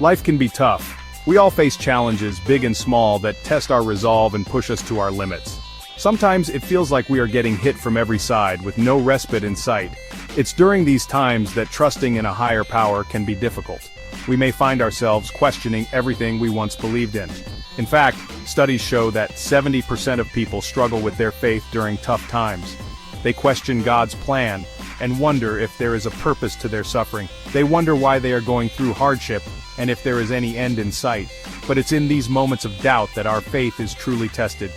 Life can be tough. We all face challenges, big and small, that test our resolve and push us to our limits. Sometimes it feels like we are getting hit from every side with no respite in sight. It's during these times that trusting in a higher power can be difficult. We may find ourselves questioning everything we once believed in. In fact, studies show that 70% of people struggle with their faith during tough times. They question God's plan and wonder if there is a purpose to their suffering. They wonder why they are going through hardship and if there is any end in sight. But it's in these moments of doubt that our faith is truly tested.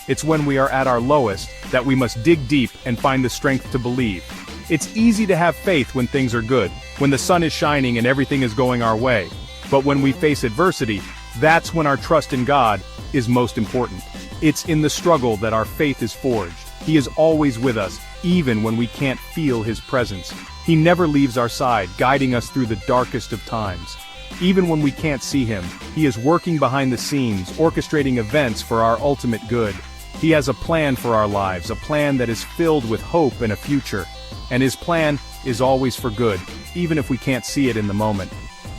It's when we are at our lowest that we must dig deep and find the strength to believe. It's easy to have faith when things are good, when the sun is shining and everything is going our way. But when we face adversity, that's when our trust in God is most important. It's in the struggle that our faith is forged. He is always with us, even when we can't feel His presence. He never leaves our side, guiding us through the darkest of times. Even when we can't see Him, He is working behind the scenes, orchestrating events for our ultimate good. He has a plan for our lives, a plan that is filled with hope and a future. And His plan is always for good, even if we can't see it in the moment.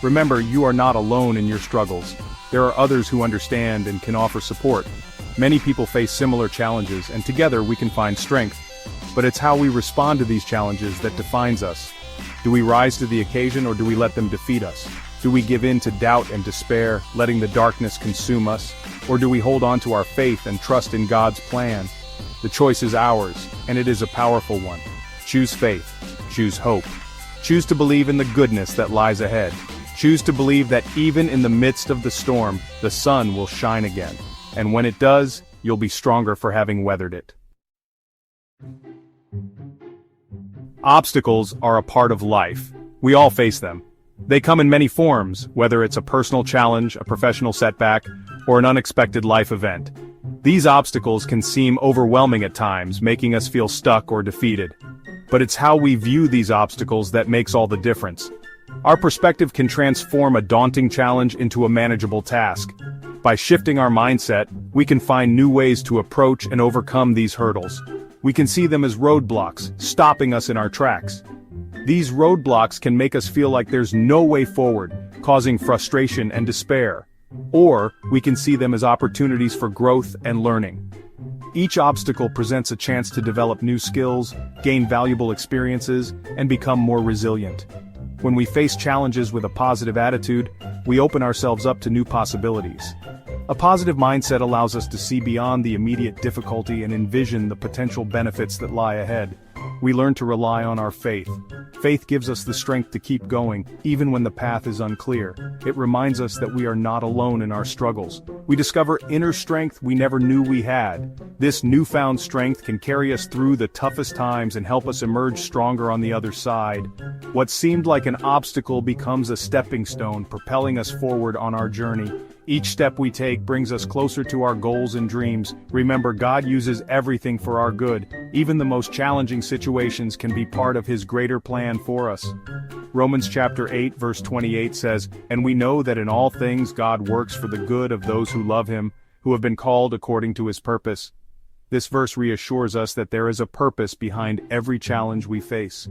Remember, you are not alone in your struggles. There are others who understand and can offer support. Many people face similar challenges, and together we can find strength. But it's how we respond to these challenges that defines us. Do we rise to the occasion, or do we let them defeat us? Do we give in to doubt and despair, letting the darkness consume us? Or do we hold on to our faith and trust in God's plan? The choice is ours, and it is a powerful one. Choose faith. Choose hope. Choose to believe in the goodness that lies ahead. Choose to believe that even in the midst of the storm, the sun will shine again. And when it does, you'll be stronger for having weathered it. Obstacles are a part of life. We all face them. They come in many forms, whether it's a personal challenge, a professional setback, or an unexpected life event. These obstacles can seem overwhelming at times, making us feel stuck or defeated. But it's how we view these obstacles that makes all the difference. Our perspective can transform a daunting challenge into a manageable task. By shifting our mindset, we can find new ways to approach and overcome these hurdles. We can see them as roadblocks, stopping us in our tracks. These roadblocks can make us feel like there's no way forward, causing frustration and despair. Or, we can see them as opportunities for growth and learning. Each obstacle presents a chance to develop new skills, gain valuable experiences, and become more resilient. When we face challenges with a positive attitude, we open ourselves up to new possibilities. A positive mindset allows us to see beyond the immediate difficulty and envision the potential benefits that lie ahead. We learn to rely on our faith. Faith gives us the strength to keep going, even when the path is unclear. It reminds us that we are not alone in our struggles. We discover inner strength we never knew we had. This newfound strength can carry us through the toughest times and help us emerge stronger on the other side. What seemed like an obstacle becomes a stepping stone, propelling us forward on our journey. Each step we take brings us closer to our goals and dreams. Remember, God uses everything for our good. Even the most challenging situations can be part of His greater plan for us. Romans chapter 8 verse 28 says, "And we know that in all things God works for the good of those who love Him, who have been called according to His purpose." This verse reassures us that there is a purpose behind every challenge we face.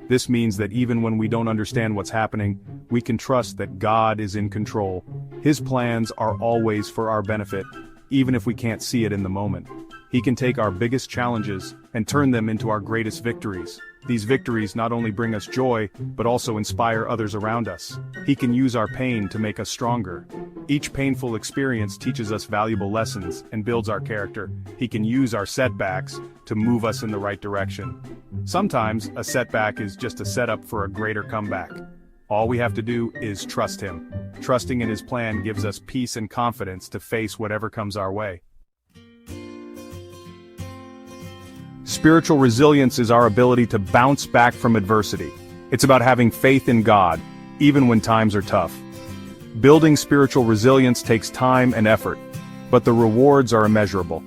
This means that even when we don't understand what's happening, we can trust that God is in control. His plans are always for our benefit, even if we can't see it in the moment. He can take our biggest challenges and turn them into our greatest victories. These victories not only bring us joy, but also inspire others around us. He can use our pain to make us stronger. Each painful experience teaches us valuable lessons and builds our character. He can use our setbacks to move us in the right direction. Sometimes, a setback is just a setup for a greater comeback. All we have to do is trust Him. Trusting in His plan gives us peace and confidence to face whatever comes our way. Spiritual resilience is our ability to bounce back from adversity. It's about having faith in God, even when times are tough. Building spiritual resilience takes time and effort, but the rewards are immeasurable.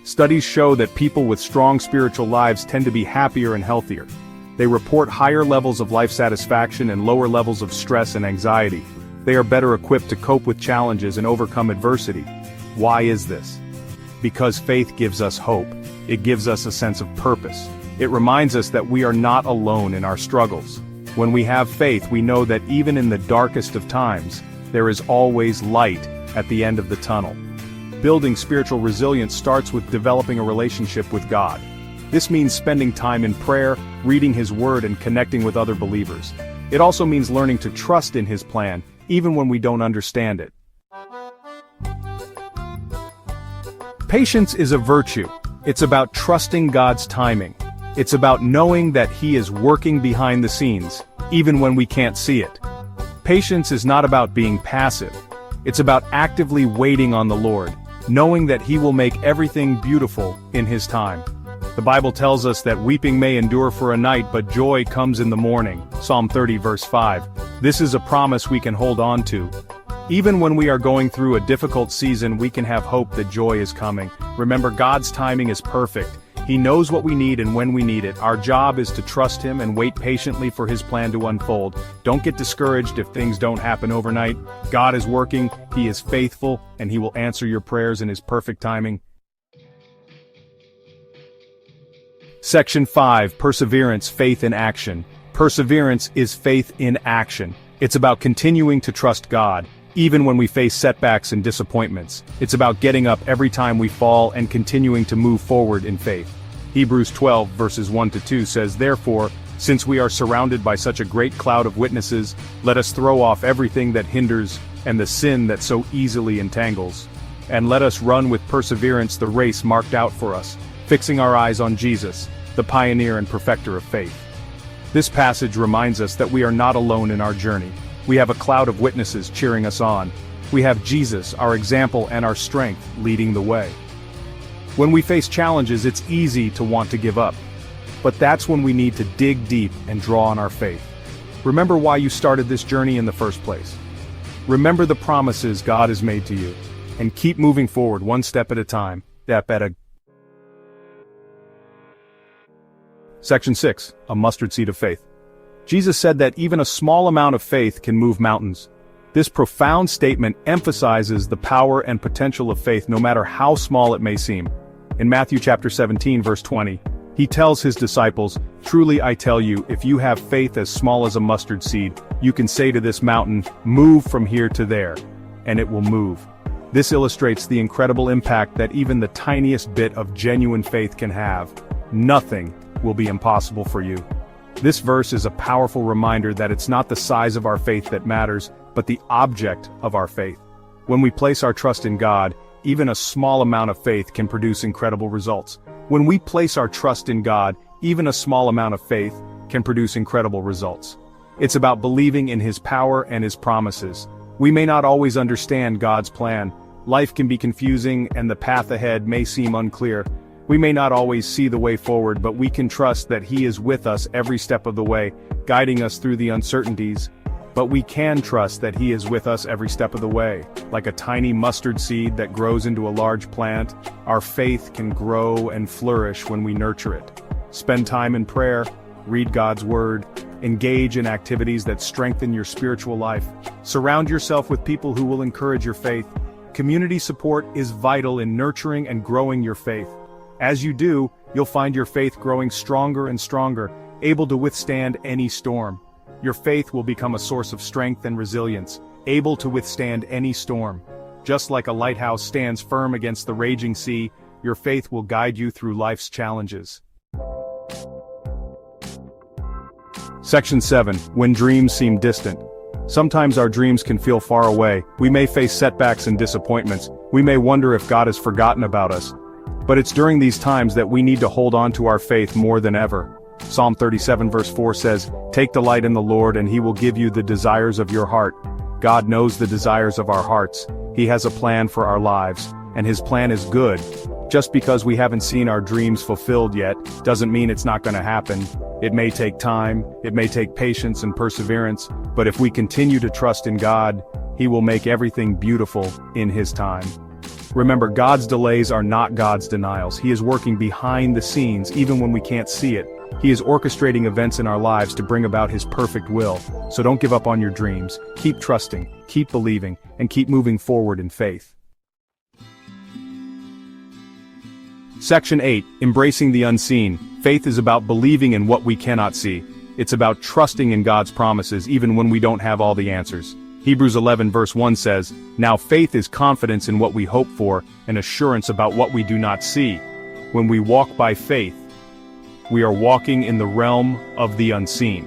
Studies show that people with strong spiritual lives tend to be happier and healthier. They report higher levels of life satisfaction and lower levels of stress and anxiety. They are better equipped to cope with challenges and overcome adversity. Why is this? Because faith gives us hope. It gives us a sense of purpose. It reminds us that we are not alone in our struggles. When we have faith, we know that even in the darkest of times, there is always light at the end of the tunnel. Building spiritual resilience starts with developing a relationship with God. This means spending time in prayer, reading His Word, and connecting with other believers. It also means learning to trust in His plan, even when we don't understand it. Patience is a virtue. It's about trusting God's timing. It's about knowing that He is working behind the scenes, even when we can't see it. Patience is not about being passive. It's about actively waiting on the Lord, knowing that He will make everything beautiful in His time. The Bible tells us that weeping may endure for a night, but joy comes in the morning. Psalm 30 verse 5. This is a promise we can hold on to. Even when we are going through a difficult season, we can have hope that joy is coming. Remember, God's timing is perfect. He knows what we need and when we need it. Our job is to trust Him and wait patiently for His plan to unfold. Don't get discouraged if things don't happen overnight. God is working, He is faithful, and He will answer your prayers in His perfect timing. Section 5. Perseverance, faith in action. Perseverance is faith in action. It's about continuing to trust God, even when we face setbacks and disappointments. It's about getting up every time we fall and continuing to move forward in faith. Hebrews 12 verses 1-2 says, "Therefore, since we are surrounded by such a great cloud of witnesses, let us throw off everything that hinders and the sin that so easily entangles. And let us run with perseverance the race marked out for us, fixing our eyes on Jesus, the pioneer and perfecter of faith." This passage reminds us that we are not alone in our journey. We have a cloud of witnesses cheering us on. We have Jesus, our example and our strength, leading the way. When we face challenges, it's easy to want to give up. But that's when we need to dig deep and draw on our faith. Remember why you started this journey in the first place. Remember the promises God has made to you. And keep moving forward one step at a time. Section 6. A mustard seed of faith. Jesus said that even a small amount of faith can move mountains. This profound statement emphasizes the power and potential of faith no matter how small it may seem. In Matthew chapter 17 verse 20, He tells His disciples, "Truly I tell you, if you have faith as small as a mustard seed, you can say to this mountain, 'Move from here to there,' and it will move." This illustrates the incredible impact that even the tiniest bit of genuine faith can have. Nothing will be impossible for you. This verse is a powerful reminder that it's not the size of our faith that matters, but the object of our faith. When we place our trust in God, even a small amount of faith can produce incredible results. When we place our trust in God, even a small amount of faith can produce incredible results. It's about believing in His power and His promises. We may not always understand God's plan. Life can be confusing and the path ahead may seem unclear. We may not always see the way forward, but we can trust that He is with us every step of the way, guiding us through the uncertainties. But we can trust that He is with us every step of the way. Like a tiny mustard seed that grows into a large plant, our faith can grow and flourish when we nurture it. Spend time in prayer, read God's Word, engage in activities that strengthen your spiritual life. Surround yourself with people who will encourage your faith. Community support is vital in nurturing and growing your faith. As you do, you'll find your faith growing stronger and stronger, able to withstand any storm. Your faith will become a source of strength and resilience, able to withstand any storm. Just like a lighthouse stands firm against the raging sea, your faith will guide you through life's challenges. Section 7. When dreams seem distant. Sometimes our dreams can feel far away. We may face setbacks and disappointments. We may wonder if God has forgotten about us. But it's during these times that we need to hold on to our faith more than ever. Psalm 37 verse 4 says, "Take delight in the Lord and He will give you the desires of your heart." God knows the desires of our hearts. He has a plan for our lives, and His plan is good. Just because we haven't seen our dreams fulfilled yet, doesn't mean it's not going to happen. It may take time, it may take patience and perseverance, but if we continue to trust in God, He will make everything beautiful in His time. Remember, God's delays are not God's denials. He is working behind the scenes even when we can't see it. He is orchestrating events in our lives to bring about His perfect will. So don't give up on your dreams. Keep trusting, keep believing, and keep moving forward in faith. Section 8. Embracing the unseen. Faith is about believing in what we cannot see. It's about trusting in God's promises even when we don't have all the answers. Hebrews 11 verse 1 says, "Now faith is confidence in what we hope for, and assurance about what we do not see." When we walk by faith, we are walking in the realm of the unseen.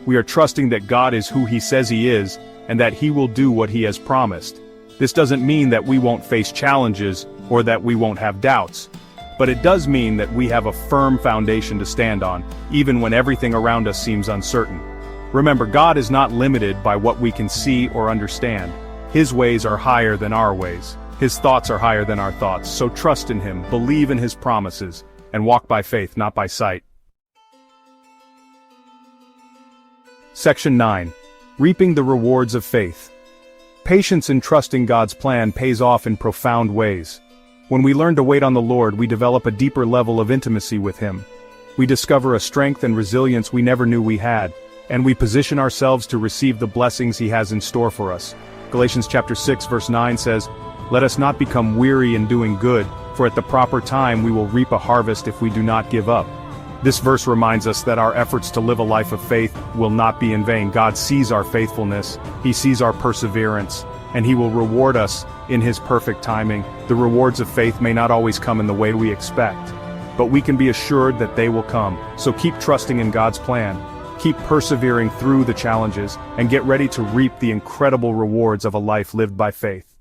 We are trusting that God is who He says He is, and that He will do what He has promised. This doesn't mean that we won't face challenges, or that we won't have doubts. But it does mean that we have a firm foundation to stand on, even when everything around us seems uncertain. Remember, God is not limited by what we can see or understand. His ways are higher than our ways. His thoughts are higher than our thoughts, so trust in Him, believe in His promises, and walk by faith, not by sight. Section 9. Reaping the rewards of faith. Patience in trusting God's plan pays off in profound ways. When we learn to wait on the Lord, we develop a deeper level of intimacy with Him. We discover a strength and resilience we never knew we had, and we position ourselves to receive the blessings He has in store for us. Galatians chapter 6 verse 9 says, "Let us not become weary in doing good, for at the proper time we will reap a harvest if we do not give up." This verse reminds us that our efforts to live a life of faith will not be in vain. God sees our faithfulness, He sees our perseverance, and He will reward us in His perfect timing. The rewards of faith may not always come in the way we expect, but we can be assured that they will come. So keep trusting in God's plan, keep persevering through the challenges, and get ready to reap the incredible rewards of a life lived by faith.